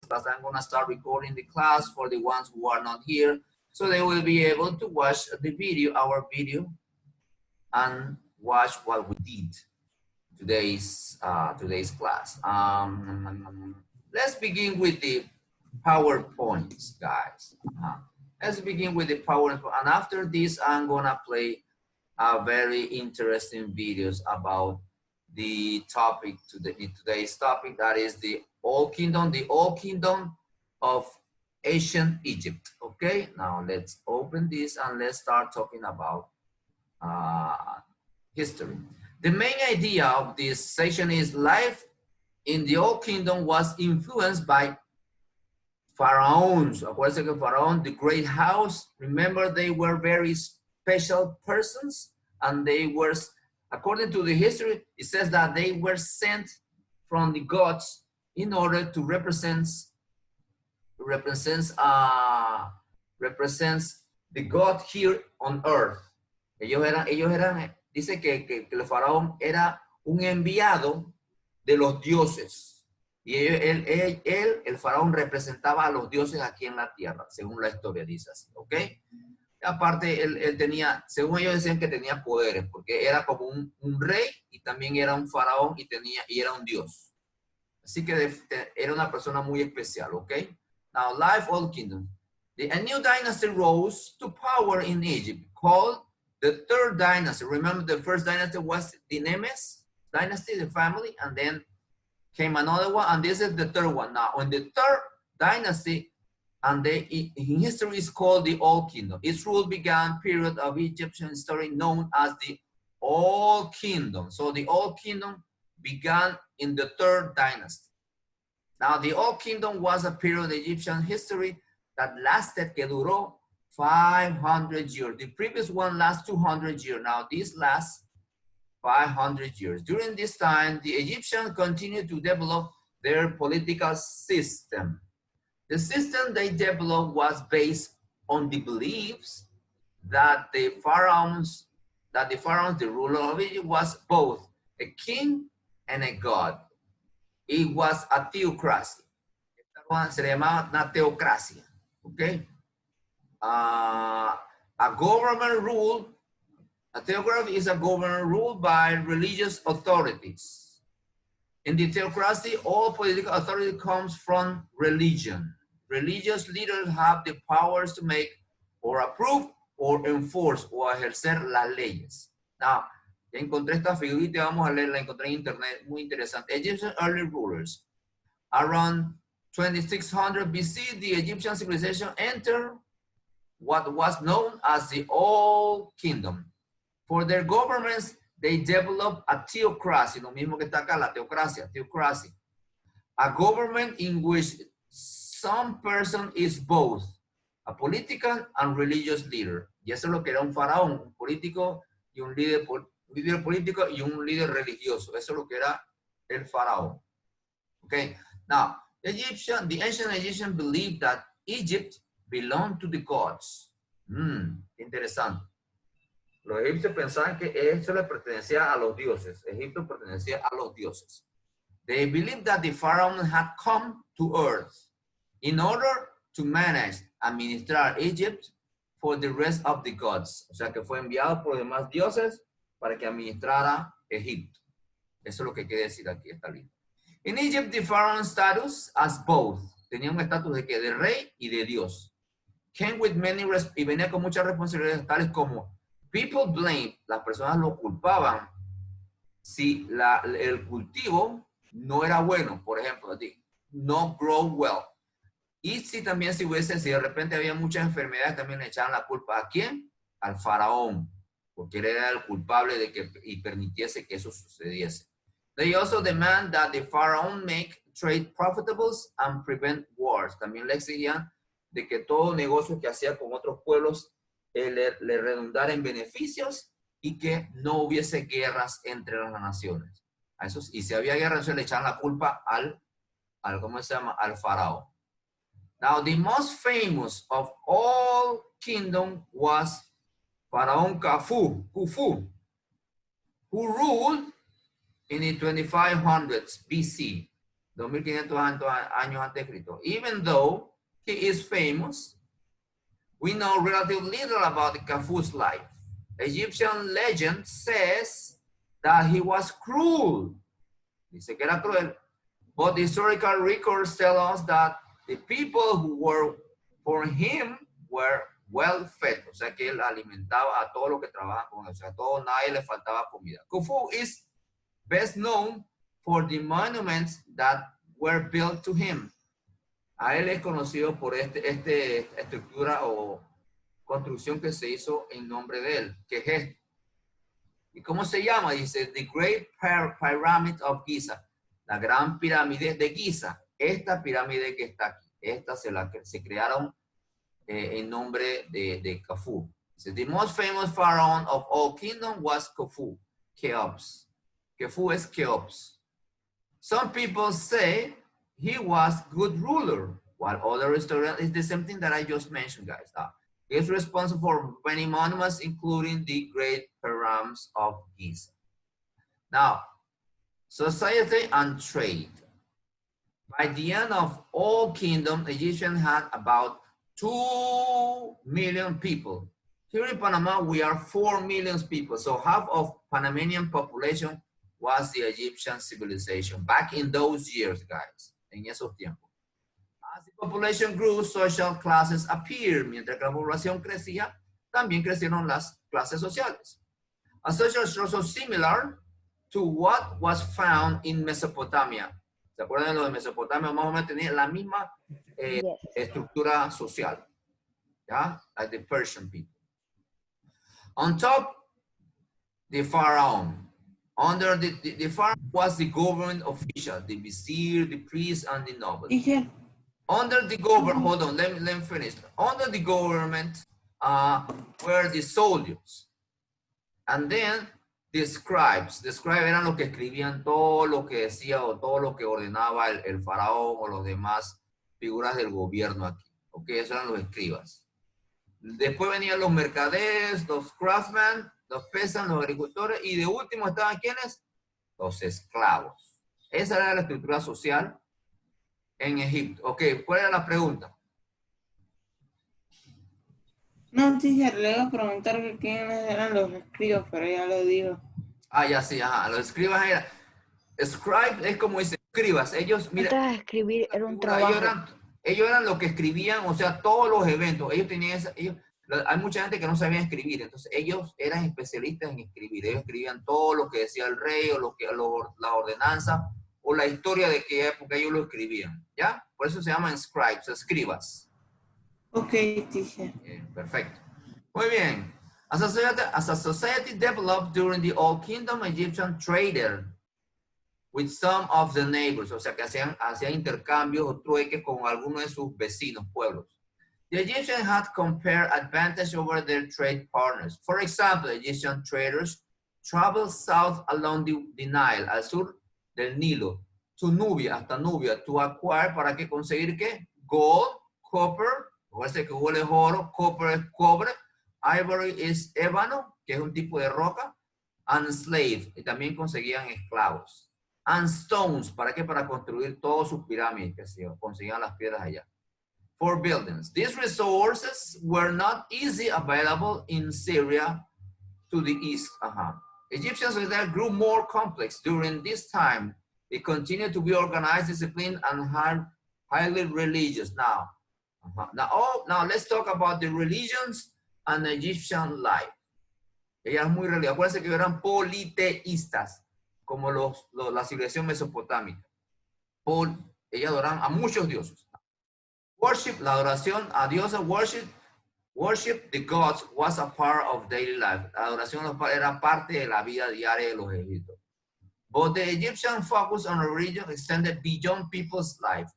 class. I'm gonna start recording the class for the ones who are not here, so they will be able to watch the video, our video, and watch what we did today's class. Let's begin with the PowerPoints, guys. Let's begin with the PowerPoint, and after this, I'm gonna play very interesting videos about the topic today's topic, that is the Old Kingdom of ancient Egypt. Okay, now let's open this and let's start talking about history. The main idea of this section is life in the Old Kingdom was influenced by pharaohs. Acuérdense que Pharaoh, the great house, remember they were very special persons, and they were, according to the history, it says that they were sent from the gods in order to represents the God here on earth. Ellos eran, dice que el faraón era un enviado de los dioses. Y el faraón representaba a los dioses aquí en la tierra, según la historia dice así, ¿ok? Aparte, él tenía, según ellos decían que tenía poderes, porque era como un rey y también era un faraón y era un dios. Así que era una persona muy especial, ¿ok? Now, life Old Kingdom. A new dynasty rose to power in Egypt, called the third dynasty. Remember, the first dynasty was the Nemes dynasty, the family, and then came another one, and this is the third one. Now, on the third dynasty, and in history is called the Old Kingdom. Its rule began period of Egyptian history known as the Old Kingdom. So the Old Kingdom began in the third dynasty. Now, the Old Kingdom was a period of Egyptian history that lasted, que duró 500 years. The previous one lasts 200 years. Now, this lasts 500 years. During this time, the Egyptians continued to develop their political system. The system they developed was based on the beliefs that the pharaohs, the ruler of Egypt, was both a king and a god. It was a theocracy. Se le llamaba una teocracia, okay? A government rule, a theocracy is a government ruled by religious authorities. In the theocracy, all political authority comes from religion. Religious leaders have the powers to make or approve or enforce o ejercer las leyes. Now, ya encontré esta figurita, vamos a leerla, encontré en internet, muy interesante. Egyptian early rulers. Around 2600 BC, the Egyptian civilization entered what was known as the Old Kingdom. For their governments, they developed a theocracy, lo mismo que está acá, la teocracia, theocracy. A government in which some person is both a political and religious leader. Y eso es lo que era un faraón, un político y un líder político y un líder religioso. Eso es lo que era el faraón. Okay. Now, the ancient Egyptians believed that Egypt belonged to the gods. Interesante. Los egipcios pensaban que eso le pertenecía a los dioses. Egipto pertenecía a los dioses. They believed that the pharaoh had come to earth in order to manage, administrar Egypt for the rest of the gods. O sea, que fue enviado por los demás dioses para que administrara Egipto. Eso es lo que quiere decir aquí esta línea. In Egypt, the pharaoh status as both. Tenía un estatus de que de rey y de dios. Came with many y venía con muchas responsabilidades tales como people blame, las personas lo culpaban si el cultivo no era bueno, por ejemplo, no grow well. Y si de repente había muchas enfermedades, también le echaban la culpa. ¿A quién? Al faraón, porque él era el culpable de que permitiese que eso sucediese. They also demand that the pharaoh make trade profitable and prevent wars. También le exigían de que todo negocio que hacía con otros pueblos le redundara en beneficios y que no hubiese guerras entre las naciones. Y si había guerra, entonces le echaban la culpa ¿cómo se llama? Al faraón. Now, the most famous of all kingdom was Pharaoh Khufu, who ruled in the 2500s BC. 2500 años antes de Cristo. Even though he is famous, we know relatively little about Khufu's life. Egyptian legend says that he was cruel. Dice que era cruel. But historical records tell us that the people who were for him were well fed. O sea que él alimentaba a todos los que trabajaban con él. O sea, a todos, nadie le faltaba comida. Khufu is best known for the monuments that were built to him. A él es conocido por esta estructura o construcción que se hizo en nombre de él, que es esto. ¿Y cómo se llama? Dice, The Great Pyramid of Giza, la gran pirámide de Giza. Esta pirámide que está aquí, esta se crearon en nombre de Khufu. Dice, the most famous pharaoh of all kingdom was Khufu, Cheops. Khufu es Cheops. Some people say he was good ruler, while other historians, it's the same thing that I just mentioned, guys. He is responsible for many monuments, including the Great Pyramids of Giza. Now, society and trade. By the end of all kingdom, Egyptians had about 2 million people. Here in Panama, we are 4 million people. So half of Panamanian population was the Egyptian civilization back in those years, guys, en esos tiempos. As the population grew, social classes appeared. Mientras que la población crecía, también crecieron las clases sociales. A social structure similar to what was found in Mesopotamia. ¿Se acuerdan de lo de Mesopotamia? Más o menos tenía la misma estructura social. ¿Ya? Like the Persian people. On top, the pharaoh. Under the pharaoh was the government official, the vizier, the priest, and the nobles. Under the government, hold on, let me finish. Under the government were the soldiers. And then the scribes. The scribes eran los que escribían todo lo que decía o todo lo que ordenaba el faraón o los demás figuras del gobierno aquí. Ok, esos eran los escribas. Después venían los mercaderes, los craftsmen, los peasants, los agricultores, y de último estaban ¿quiénes? Los esclavos. Esa era la estructura social en Egipto. Ok, ¿cuál era la pregunta? No, teacher, le iba a preguntar que quiénes eran los escribas, pero ya lo digo. Ah, ya sí, ajá. Los escribas eran... Scribe es como dice, escribas. Ellos, mira... escribir era un trabajo. Ellos eran los que escribían, o sea, todos los eventos. Ellos tenían hay mucha gente que no sabía escribir, entonces ellos eran especialistas en escribir. Ellos escribían todo lo que decía el rey, o la ordenanza, o la historia de qué época ellos lo escribían. ¿Ya? Por eso se llaman scribes, escribas. Ok, teacher. Perfecto. Muy bien. As a society developed during the Old Kingdom, Egyptian traded with some of the neighbors, o sea que hacían intercambios o trueques con algunos de sus vecinos, pueblos. The Egyptians had compared advantage over their trade partners. For example, Egyptian traders traveled south along the Nile, al sur del Nilo, to Nubia, hasta Nubia, to acquire, ¿para qué conseguir qué? Gold, copper, recuerden que gold es oro, copper es cobre, ivory es ébano, que es un tipo de roca, and slave, y también conseguían esclavos. And stones, ¿para qué? Para construir todas sus pirámides, que se conseguían las piedras allá. For buildings. These resources were not easily available in Syria to the east. Egyptian society grew more complex during this time. It continued to be organized, disciplined, and highly religious. Now let's talk about the religions and Egyptian life. Ella es muy religiosa. Acuérdense que eran politeístas, como la civilización mesopotámica. Ellos adoraban a muchos dioses. Worship, la adoración a dioses, worship the gods was a part of daily life. La adoración era parte de la vida diaria de los egipcios. But the Egyptian focus on religion extended beyond people's life.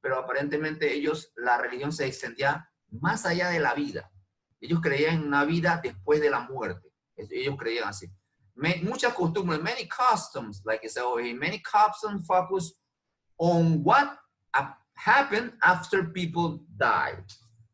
Pero aparentemente la religión se extendía más allá de la vida. Ellos creían en una vida después de la muerte. Ellos creían así. Muchas costumbres, many customs, like I said over here, many customs focus on what happened after people died.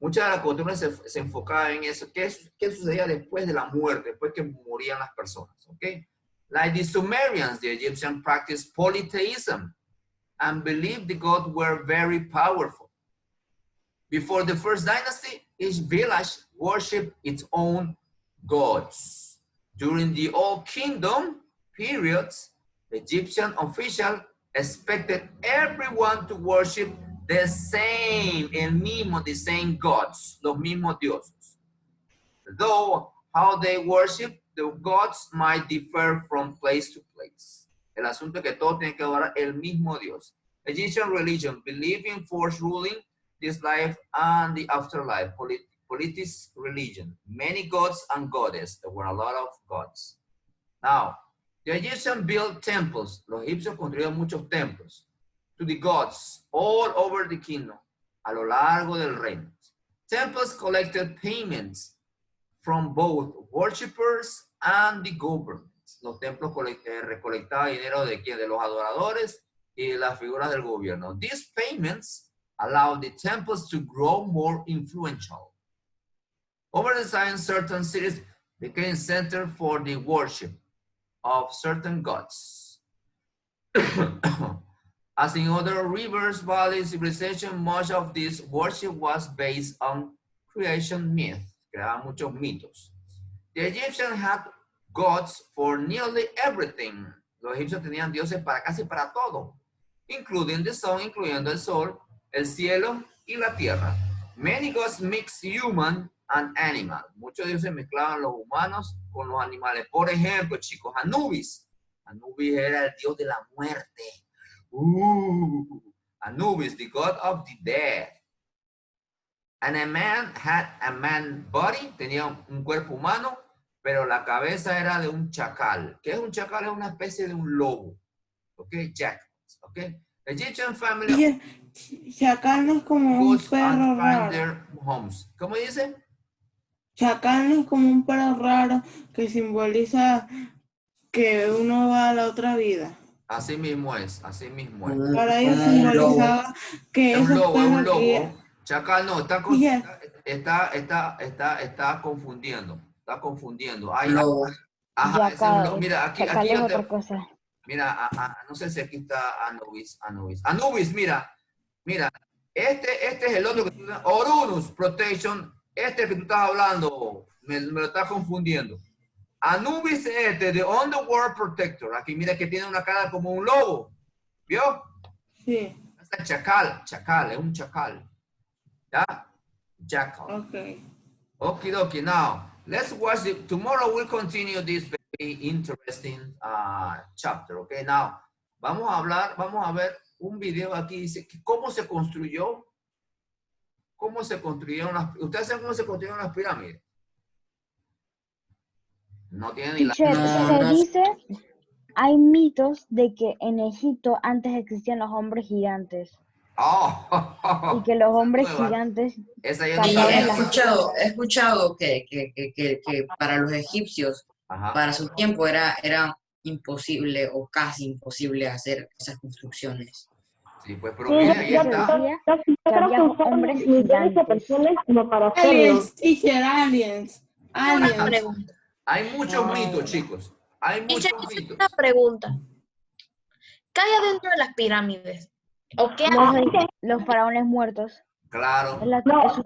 Muchas de las costumbres se enfocaban en eso. ¿Qué sucedía después de la muerte, después que morían las personas? Okay? Like the Sumerians, the Egyptians practiced polytheism. and believed the gods were very powerful. Before the first dynasty, each village worshipped its own gods. During the Old Kingdom periods, the Egyptian official expected everyone to worship the same, the same gods, los mismos dioses. Though how they worship the gods might differ from place to place. El asunto es que todos tienen que adorar el mismo Dios. Egyptian religion believed in force ruling this life and the afterlife. Politics religion. Many gods and goddesses. There were a lot of gods. Now, the Egyptians built temples. Los egipcios construyeron muchos templos to the gods all over the kingdom, a lo largo del reino. Temples collected payments from both worshippers and the government. Los templos recolectaban dinero de quién, de los adoradores y de las figuras del gobierno. These payments allowed the temples to grow more influential. Over the time, certain cities became center for the worship of certain gods. As in other rivers, valleys, civilization, much of this worship was based on creation myth. Creaban muchos mitos. The Egyptians had gods for nearly everything. Los egipcios tenían dioses para casi para todo, including the sun, incluyendo el sol, el cielo y la tierra. Many gods mix human and animal. Muchos dioses mezclaban los humanos con los animales. Por ejemplo, chicos, Anubis. Anubis era el dios de la muerte. Anubis, the god of the dead. And a man had a man body, tenía un cuerpo humano, pero la cabeza era de un chacal. ¿Qué es un chacal? Es una especie de un lobo. ¿Ok? Jackals. ¿Ok? Egyptian family. Chacal no es como un perro raro. Homes. ¿Cómo dice? Chacal no es como un perro raro que simboliza que uno va a la otra vida. Así mismo es, así mismo es. Para ellos simbolizaba que es un lobo, es un lobo. Que... Chacal no, está confundiendo. Está confundiendo. Hay, ajá, ese es un lobo. Mira, aquí es otra cosa. Mira, no sé si aquí está Anubis. Anubis, mira. Este es el otro que tú, Orunus Protection. Este que tú estás hablando, me lo estás confundiendo. Anubis es the Underworld Protector. Aquí mira que tiene una cara como un lobo. ¿Vio? Sí. Es el chacal, es un chacal. ¿Ya? Jackal. Okay. Okidoki. Now, let's watch it. Tomorrow we'll continue this very interesting chapter. Okay, now, vamos a ver un video aquí. Dice cómo se construyeron las... ¿Ustedes saben cómo se construyeron las pirámides? No tiene ni la... Se dice, hay mitos de que en Egipto antes existían los hombres gigantes. Y que los hombres gigantes... Esa yo he escuchado que para los egipcios, para su tiempo, era imposible o casi imposible hacer esas construcciones. Sí, pues, pero mira, ahí está. Que había hombres gigantes. Aliens. Hay muchos mitos, chicos. Hay muchos mitos. Una pregunta. ¿Qué hay adentro de las pirámides? ¿O qué hay? Los faraones muertos. Claro. Eso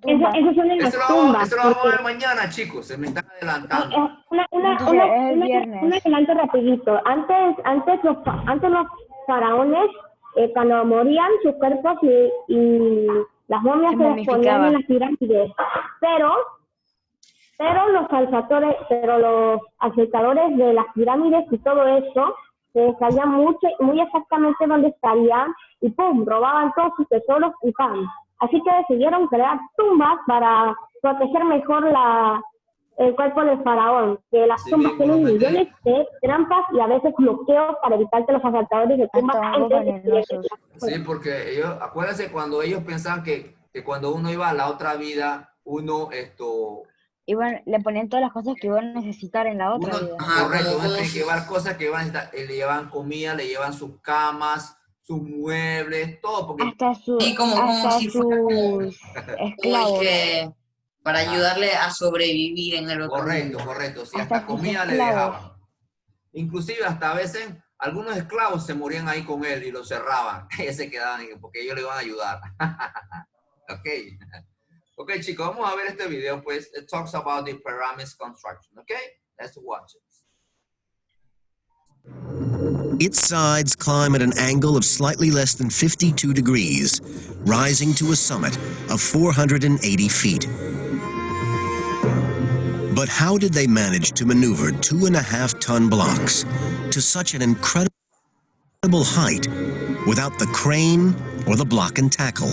son en las tumbas. Eso lo vamos a ver mañana, chicos. Se me están adelantando. Un adelanto rapidito. Antes los faraones, cuando morían, sus cuerpos y las momias se ponían en las pirámides. Pero los asaltadores de las pirámides y todo eso, sabían muy exactamente dónde estarían y ¡pum! Robaban todos sus tesoros y ¡pam! Así que decidieron crear tumbas para proteger mejor el cuerpo del faraón, que las tumbas tienen millones de trampas y a veces bloqueos para evitar que los asaltadores de tumbas entren. Sí, porque ellos, acuérdense cuando ellos pensaban que cuando uno iba a la otra vida, uno le ponían todas las cosas que iban a necesitar en la otra vida. Correcto, uno tiene que llevar cosas que iban a necesitar, le llevan comida, le llevan sus camas, sus muebles, todo. Porque... Hasta sus esclavos. Para ayudarle a sobrevivir en el otro mundo. Correcto, sí, hasta comida le dejaban. Inclusive hasta a veces algunos esclavos se morían ahí con él y lo cerraban. Ellos se quedaban porque ellos le iban a ayudar. Ok. Ok, chicos, vamos a ver este video, pues. It talks about the pyramids construction. Okay? Let's watch it. Its sides climb at an angle of slightly less than 52 degrees, rising to a summit of 480 feet. But how did they manage to maneuver 2.5-ton blocks to such an incredible height without the crane or the block and tackle?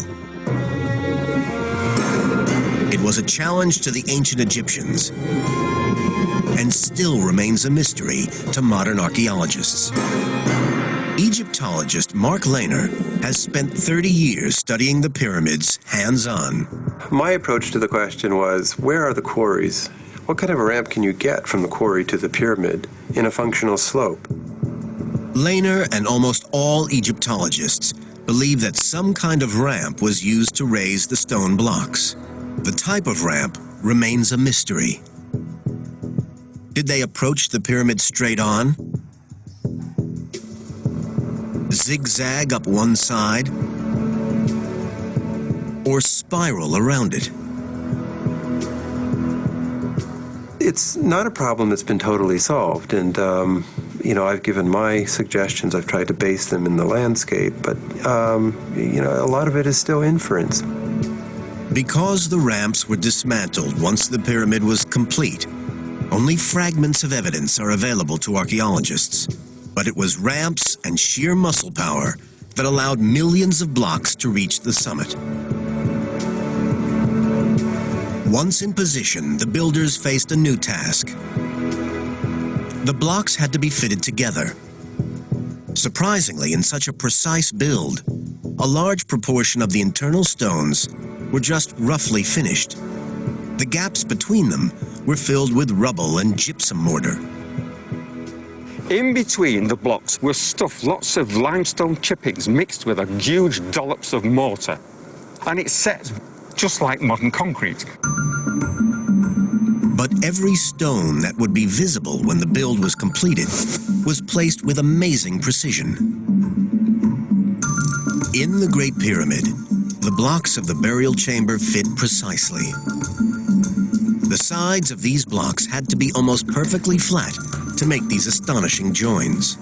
It was a challenge to the ancient Egyptians and still remains a mystery to modern archaeologists. Egyptologist Mark Lehner has spent 30 years studying the pyramids hands-on. My approach to the question was, where are the quarries? What kind of a ramp can you get from the quarry to the pyramid in a functional slope? Lehner and almost all Egyptologists believe that some kind of ramp was used to raise the stone blocks. The type of ramp remains a mystery. Did they approach the pyramid straight on? Zigzag up one side? Or spiral around it? It's not a problem that's been totally solved, and I've given my suggestions. I've tried to base them in the landscape, but a lot of it is still inference. Because the ramps were dismantled once the pyramid was complete, only fragments of evidence are available to archaeologists. But it was ramps and sheer muscle power that allowed millions of blocks to reach the summit. Once in position, the builders faced a new task. The blocks had to be fitted together. Surprisingly, in such a precise build, a large proportion of the internal stones were just roughly finished. The gaps between them were filled with rubble and gypsum mortar. In between the blocks were stuffed lots of limestone chippings mixed with a huge dollops of mortar. And it's set just like modern concrete. But every stone that would be visible when the build was completed was placed with amazing precision. In the Great Pyramid, the blocks of the burial chamber fit precisely. The sides of these blocks had to be almost perfectly flat to make these astonishing joins.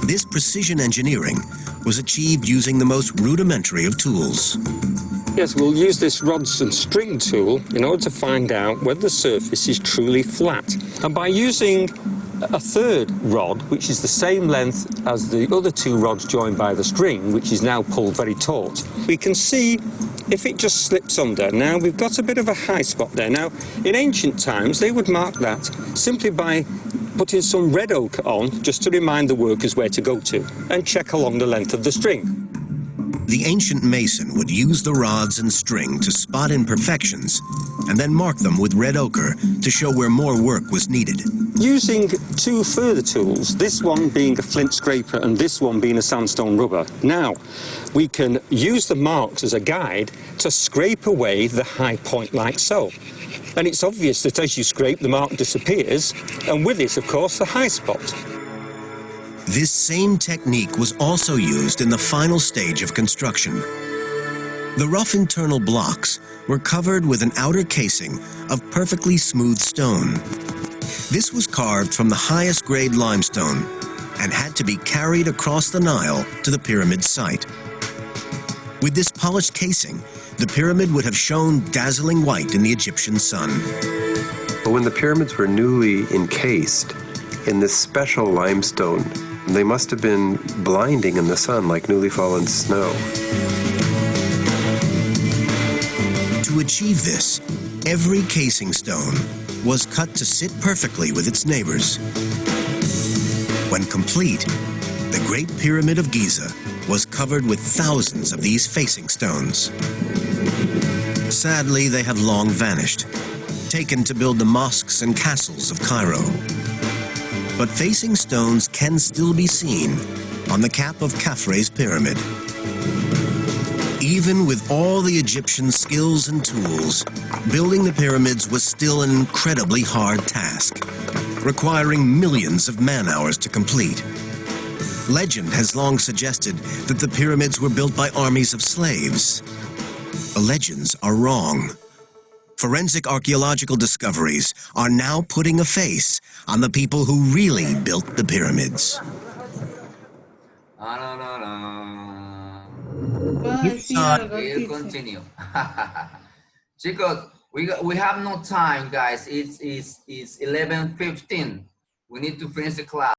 This precision engineering was achieved using the most rudimentary of tools. Yes, we'll use this rods and string tool in order to find out whether the surface is truly flat. And by using a third rod, which is the same length as the other two rods joined by the string, which is now pulled very taut, we can see if it just slips under. Now, we've got a bit of a high spot there. Now, in ancient times, they would mark that simply by putting some red ochre on, just to remind the workers where to go to, and check along the length of the string. The ancient mason would use the rods and string to spot imperfections and then mark them with red ochre to show where more work was needed. Using two further tools, this one being a flint scraper and this one being a sandstone rubber, now we can use the marks as a guide to scrape away the high point like so. And it's obvious that as you scrape, the mark disappears, and with it, of course, the high spot. This same technique was also used in the final stage of construction. The rough internal blocks were covered with an outer casing of perfectly smooth stone. This was carved from the highest grade limestone and had to be carried across the Nile to the pyramid site. With this polished casing, the pyramid would have shone dazzling white in the Egyptian sun. When the pyramids were newly encased in this special limestone, they must have been blinding in the sun like newly fallen snow. To achieve this, every casing stone was cut to sit perfectly with its neighbors. When complete, the Great Pyramid of Giza was covered with thousands of these facing stones. Sadly, they have long vanished, taken to build the mosques and castles of Cairo. But facing stones can still be seen on the cap of Khafre's pyramid. Even with all the Egyptian skills and tools, building the pyramids was still an incredibly hard task, requiring millions of man-hours to complete. Legend has long suggested that the pyramids were built by armies of slaves. The legends are wrong. Forensic archaeological discoveries are now putting a face on the people who really built the pyramids. We'll continue. Chicos, we have no time, guys. It's 11:15. We need to finish the class.